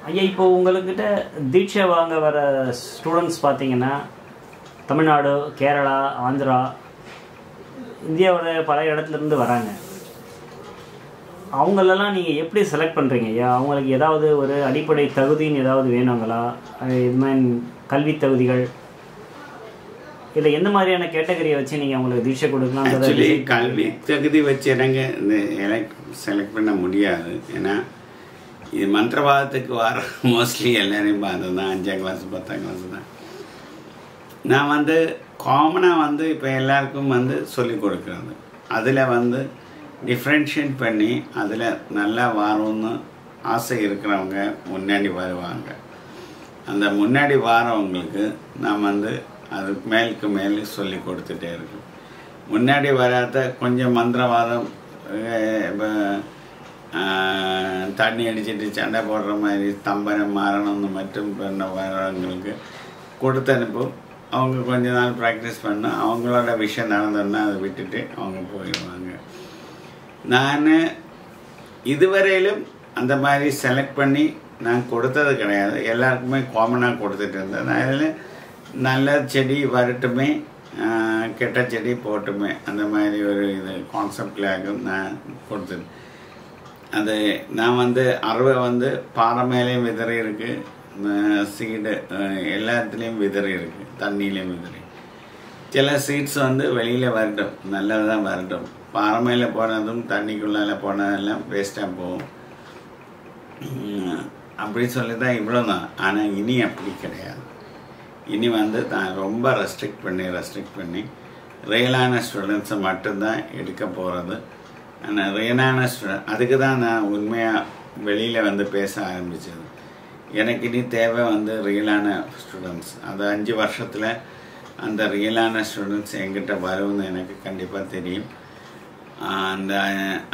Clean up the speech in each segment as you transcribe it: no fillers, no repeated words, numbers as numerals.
ஐயா, இப்போ உங்கள்கிட்ட தீட்சை வாங்க வர ஸ்டூடெண்ட்ஸ் பார்த்தீங்கன்னா தமிழ்நாடு, கேரளா, ஆந்திரா, இந்தியாவோட பல இடத்துலேருந்து வராங்க. அவங்களெல்லாம் நீங்கள் எப்படி செலக்ட் பண்ணுறீங்க ஐயா? அவங்களுக்கு ஏதாவது ஒரு அடிப்படை தகுதின்னு ஏதாவது வேணுங்களா? இது மாதிரி கல்வி தகுதிகள் இல்லை எந்த மாதிரியான கேட்டகரியை வச்சு நீங்கள் அவங்களுக்கு தீட்சை கொடுக்கலாம்? ஆக்சுவலி கல்வி தகுதி வச்சு எனக்கு இந்த செலக்ட் பண்ண முடியாது. ஏன்னா இது மந்திரவாதத்துக்கு வர மோஸ்ட்லி எல்லாரையும் பார்த்தது தான் 5ஆம் கிளாஸ் 10ஆம் கிளாஸ் தான். நான் காமனாக இப்போ எல்லாருக்கும் சொல்லிக் கொடுக்குறது. அதில் டிஃப்ரென்ஷியேட் பண்ணி அதில் நல்லா வரணும்னு ஆசை இருக்கிறவங்க முன்னாடி வருவாங்க. அந்த முன்னாடி வரவங்களுக்கு நான் அது மேலுக்கு மேலே சொல்லி கொடுத்துட்டே இருக்கு. முன்னாடி வராத கொஞ்சம் மந்திரவாதம், இப்போ தண்ணி அடிச்சுட்டு சண்டை போடுற மாதிரி ஸ்தம்பனம் மாறணும்னு மட்டும் பண்ண வரவங்களுக்கு கொடுத்து அனுப்பும். அவங்க கொஞ்ச நாள் ப்ராக்டிஸ் பண்ணால் அவங்களோட விஷயம் நடந்தோன்னா அதை விட்டுட்டு அவங்க போயிடுவாங்க. நான் இதுவரையிலும் அந்த மாதிரி செலக்ட் பண்ணி நான் கொடுத்தது கிடையாது. எல்லாருக்குமே காமனாக கொடுத்துட்டு இருந்தேன். அதில் நல்ல செடி வரட்டுமே, கெட்ட செடி போட்டுமே, அந்த மாதிரி ஒரு இது கான்செப்டில் நான் கொடுத்தது. அது நான் அறுவை பாறை மேலேயும் விதறி இருக்குது, சீடு எல்லாத்துலேயும் விதறி இருக்குது, தண்ணியிலையும் விதறி. சில சீட்ஸ் வெளியில் வரட்டும், நல்லதாக வரட்டும். பாறை மேலே போனதும் தண்ணிக்குள்ளால் போனதெல்லாம் வேஸ்ட்டாக போகும். அப்படி சொல்லி தான் இவ்வளோ தான். ஆனால் இனி அப்படி கிடையாது. இனி நான் ரொம்ப ரெஸ்ட்ரிக்ட் பண்ணி ரியலான ஸ்டூடெண்ட்ஸை மட்டும்தான் எடுக்க போகிறது. ஆனால் ரியலான ஸ்டூடெண்ட் அதுக்கு தான் நான் உண்மையாக வெளியில் பேச ஆரம்பித்தது. எனக்கு இனி தேவை ரியலான ஸ்டூடெண்ட்ஸ். அது 5 வருஷத்தில் அந்த ரியலான ஸ்டூடெண்ட்ஸ் என்கிட்ட வரும்னு எனக்கு கண்டிப்பாக தெரியும்.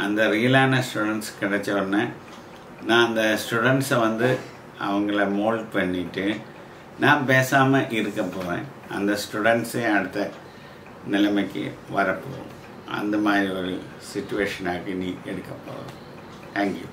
அந்த ரியலான ஸ்டூடெண்ட்ஸ் கிடைச்ச உடனே நான் அந்த ஸ்டூடெண்ட்ஸை அவங்கள மோல்ட் பண்ணிவிட்டு நான் பேசாமல் இருக்க போகிறேன். அந்த ஸ்டூடெண்ட்ஸே அடுத்த நிலைமைக்கு வரப்போகும். அந்த மாதிரி ஒரு சிச்சுவேஷனாக நீ எடுக்க போகிறோம். தேங்க்யூ.